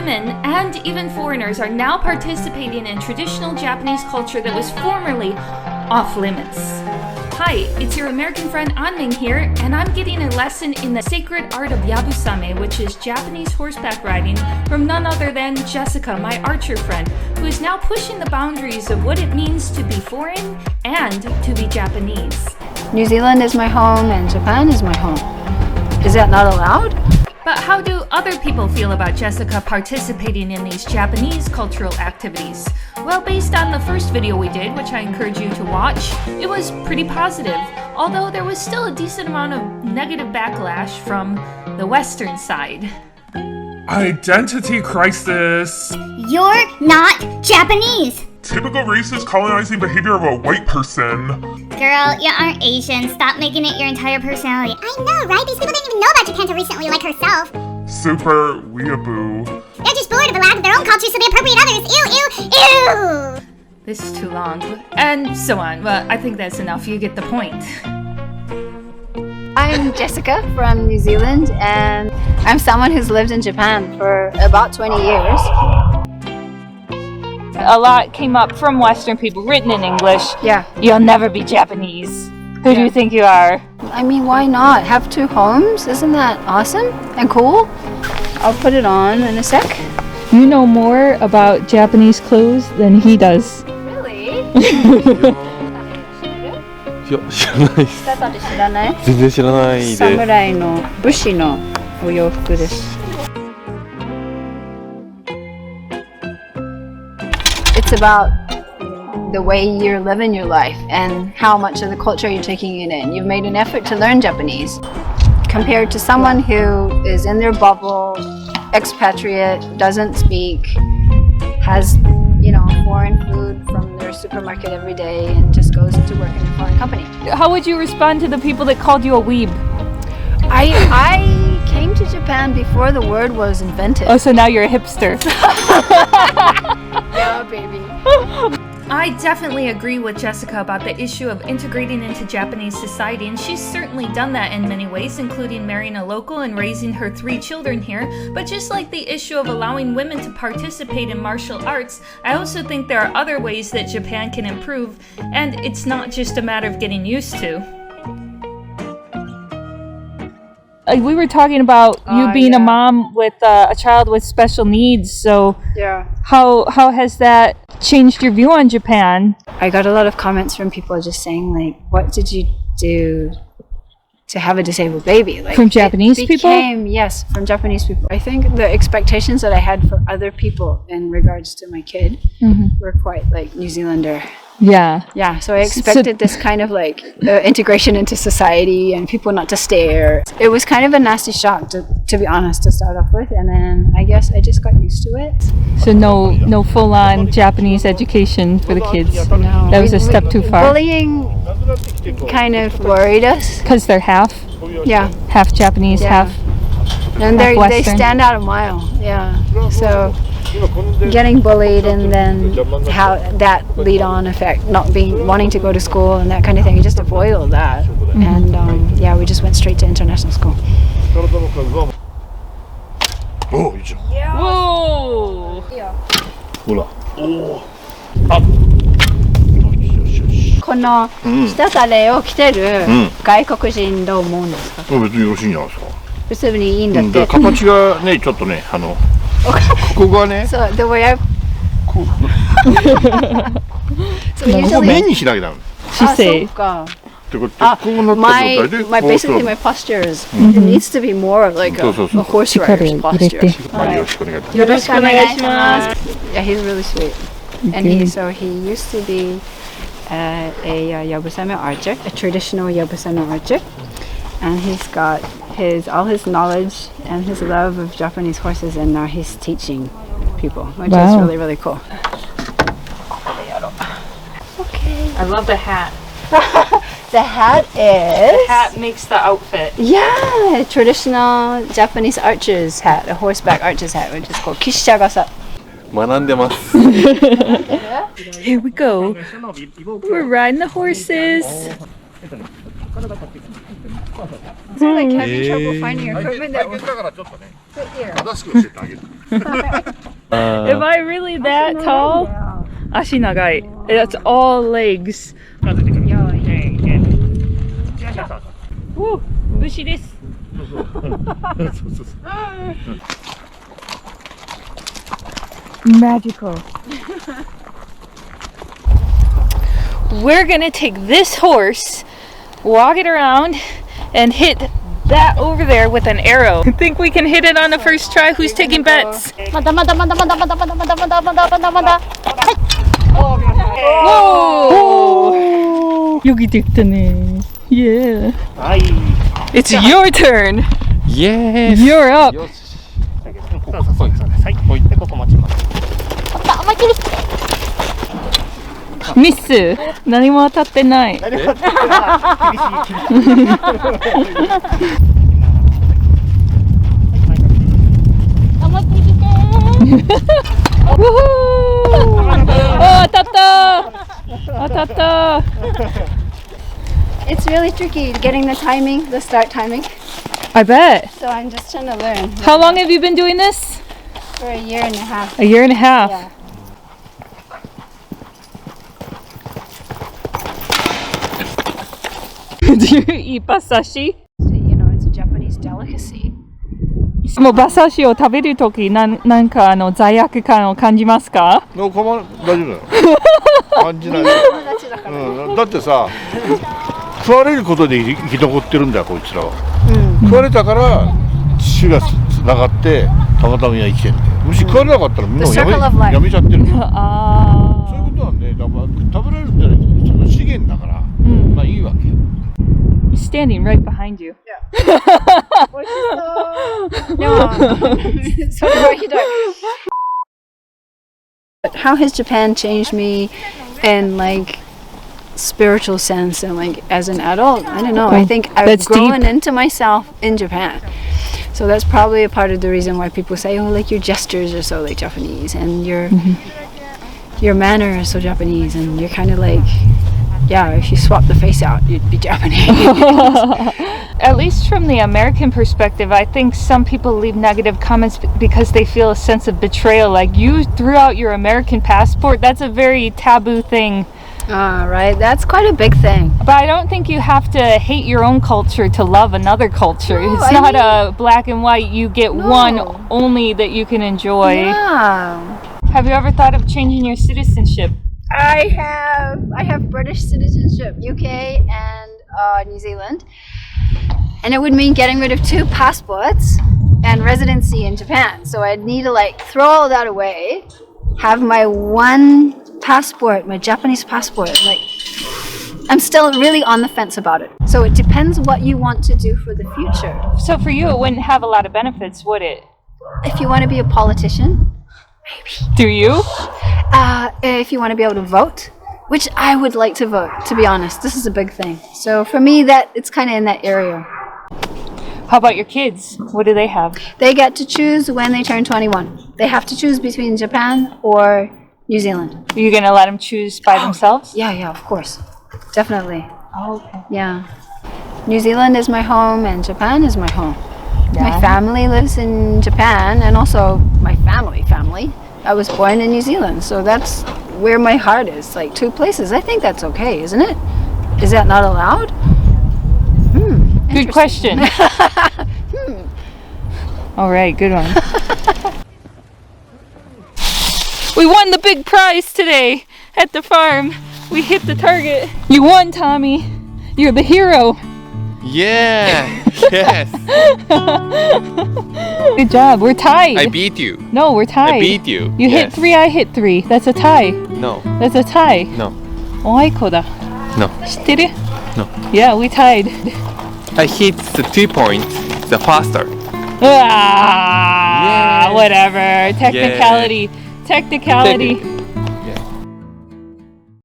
women and even foreigners are now participating in traditional Japanese culture that was formerly off limits. Hi, it's your American friend Anming here, and I'm getting a lesson in the sacred art of yabusame, which is Japanese horseback riding, from none other than Jessica, my archer friend, who is now pushing the boundaries of what it means to be foreign and to be Japanese. New Zealand is my home and Japan is my home. Is that not allowed? But how do other people feel about Jessica participating in these Japanese cultural activities? Well, based on the first video we did, which I encourage you to watch, it was pretty positive, although there was still a decent amount of negative backlash from the Western side. Identity crisis! You're not Japanese! Typical racist colonizing behavior of a white person. Girl, you aren't Asian. Stop making it your entire personality. I know, right? These people didn't even know about Japan until recently, like herself. Super weeaboo. They're just bored of a lack of their own culture, so they appropriate others. Ew, ew, ew! This is too long, and so on, but I think that's enough. You get the point. I'm Jessica from New Zealand, and I'm someone who's lived in Japan for about 20 years. A lot came up from Western people, written in English. Yeah. You'll never be Japanese. Who do you think you are? I mean, why not? Have two homes? Isn't that awesome and cool? I'll put it on in a sec. You know more about Japanese clothes than he does. Really? いや、知らないです。北さんって知らない？全然知らないで。侍の武士のお洋服です。It's about the way you're living your life and how much of the culture you're taking it in. You've made an effort to learn Japanese compared to someone who is in their bubble, expatriate, doesn't speak, has, you know, foreign food from their supermarket every day and just goes to work in a foreign company. How would you respond to the people that called you a weeb? I came to Japan before the word was invented. Oh, so now you're a hipster. Yeah, baby. I definitely agree with Jessica about the issue of integrating into Japanese society, and she's certainly done that in many ways, including marrying a local and raising her 3 children here. But just like the issue of allowing women to participate in martial arts, I also think there are other ways that Japan can improve, and it's not just a matter of getting used to. We were talking about you being a mom with a child with special needs, so how has that changed your view on Japan? I got a lot of comments from people just saying, like, what did you do to have a disabled baby? Like, from Japanese people? Yes, from Japanese people. I think the expectations that I had for other people in regards to my kid were quite like New Zealander. Yeah, so I expected this kind of like integration into society and people not to stare. It was kind of a nasty shock, to be honest, to start off with, and then I guess I just got used to it. So no full-on Japanese education for the kids? No. That was a step too far? Bullying kind of worried us. Because they're half? Yeah. Half Japanese, half and Western? They stand out a mile, so getting bullied and then how that lead on effect, not wanting to go to school and that kind of thing, you just avoid all that. And we just went straight to international school. Oh, いいじゃん。 Whoa! ほら。おお。あ。この下タレを着てる外国人どう思うんですか？別によろしいんじゃないですか。別にいいんだって。形がね、ちょっとね、ここがね。そう、the way I. こう。 So ここ usually. 面にしなきゃダメ。あ、そうか。basically my posture is it needs to be more of like a horse rider's posture. よろしくお願いします。Yeah, he's really sweet. And he used to be a yabusame archer, a traditional yabusame archer. And he's got all his knowledge and his love of Japanese horses, and now he's teaching people, which is really, really cool. Okay. I love the hat. The hat is... The hat makes the outfit. Yeah, traditional Japanese archer's hat, a horseback archer's hat, which is called kishagasa. 学んでます。 Here we go. We're riding the horses. So like having trouble finding equipment that will だからちょっとね fit here. 正しく教えてあげる Am I really that tall? 足長い. That's all legs. Woo! 武士です. Magical. We're gonna take this horse, walk it around, and hit that over there with an arrow. I think we can hit it on the first try. Who's taking bets? Whoa! 여기 됐다네. Yeah. It's your turn. Yes You're up. ミス。何も当たってない。当たった。当たった。It's really tricky getting the timing, the start timing. I bet. So I'm just trying to learn. How long have you been doing this? For a year and a half. A year and a half. Yeah. Do you eat basashi? You know, it's a Japanese delicacy. もう馬刺しを食べるときなんか罪悪感を感じますか？大丈夫だよ感じない、だってさ食われることで生き残ってるんだよこいつらは、食われたから血がつながってたまたま生きてるんだよ。もし食われなかったらもうやめちゃってる。あそういうことなんで、だから食べられるってその資源だから、まあいいわけよ。He's standing right behind you. How has Japan changed me in like spiritual sense and like as an adult? I don't know. I think I've grown into myself in Japan. So that's probably a part of the reason why people say, oh, like your gestures are so like Japanese and your manner is so Japanese, and you're kind of like, yeah, if you swap the face out, you'd be Japanese. At least from the American perspective, I think some people leave negative comments because they feel a sense of betrayal. Like, you threw out your American passport. That's a very taboo thing. Right, that's quite a big thing. But I don't think you have to hate your own culture to love another culture. No, it's not a black and white, you get one only that you can enjoy. Yeah. Have you ever thought of changing your citizenship? I have British citizenship, UK and New Zealand, and it would mean getting rid of 2 passports and residency in Japan. So I'd need to like throw all that away, have my one passport, my Japanese passport. Like, I'm still really on the fence about it. So it depends what you want to do for the future. So for you, it wouldn't have a lot of benefits, would it? If you want to be a politician, maybe. Do you? If you want to be able to vote, which I would like to vote, to be honest. This is a big thing. So for me, it's kind of in that area. How about your kids? What do they have? They get to choose when they turn 21. They have to choose between Japan or New Zealand. Are you going to let them choose by themselves? Yeah, of course. Definitely. Oh, okay. Yeah. New Zealand is my home and Japan is my home. Yeah. My family lives in Japan, and also my family. I was born in New Zealand, so that's where my heart is. Like 2 places. I think that's okay, isn't it? Is that not allowed? Good question. All right, good one. We won the big prize today at the farm. We hit the target. You won, Tommy. You're the hero. Yeah, yes. Good job. We're tied. I beat you. No, we're tied. I beat you. You hit 3, I hit 3. That's a tie. No. That's a tie. No. おあいこだ。No. 知ってる? No. Yeah, we tied. I hit the 2 points, the faster. Whatever. Technicality. Yeah. Technicality.